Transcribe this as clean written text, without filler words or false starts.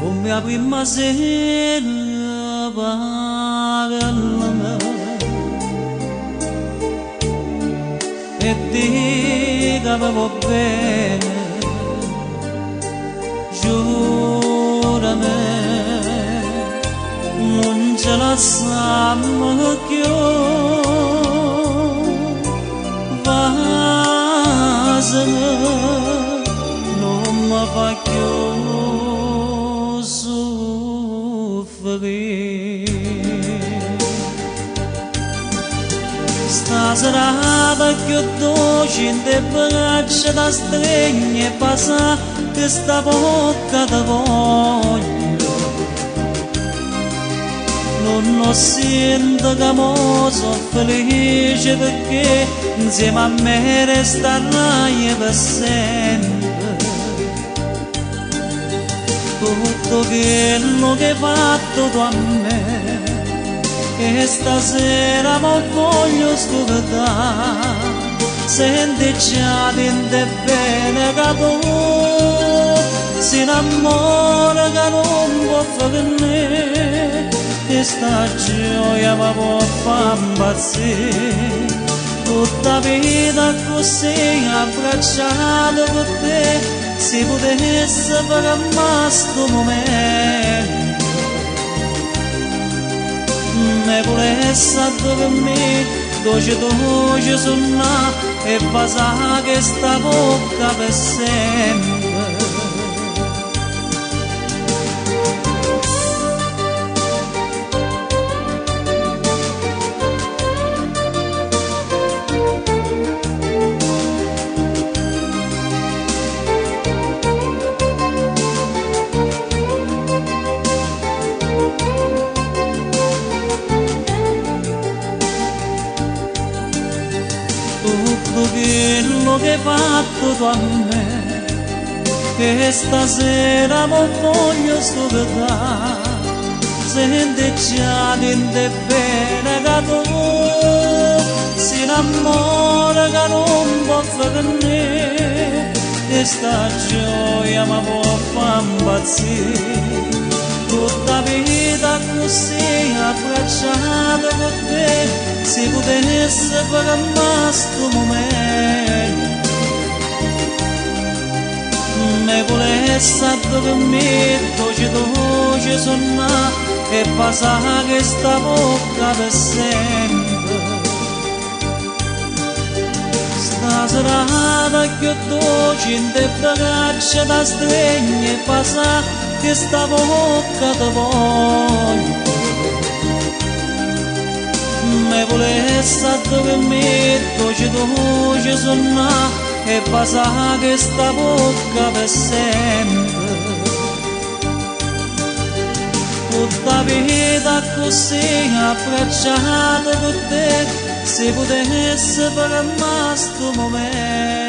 come la prima sera parlami e ti capivo bene, giurami non ce la siamo più, vasami non mi fa più soffrire. Stasera più dolce in te braccia da stringe e passa questa bocca da voglio. Non sento che mo sono felice perché insieme a me resterai per sempre. Tutto quello che hai fatto tu a me e stasera non voglio scordare. Senti già dentro bene che tu si innamora che non può fare niente. Questa gioia mi può far impazzire, tutta vita così abbracciato con te, se potesse fermare sto momento, me volesse dormire, dolce dolce suonare e basare questa bocca per sempre. Tutto quello che hai fatto tu a me, che stasera non voglio scordare. Senti già dentro bene che tu si innamora che non può fare niente. Questa gioia mi può far impazzire, tutta vita così abbracciata con te, se potesse fermare sto momento, me volesse dormire, dolce dolce suonare e passare questa bocca per sempre. Stasera più dolce in te braccia da stringe e passare questa bocca da voglio. Me volesse dormire, dolce dolce suonare e basare questa bocca per sempre. Tutta vita così abbracciata con te, se potesse fermare sto momento.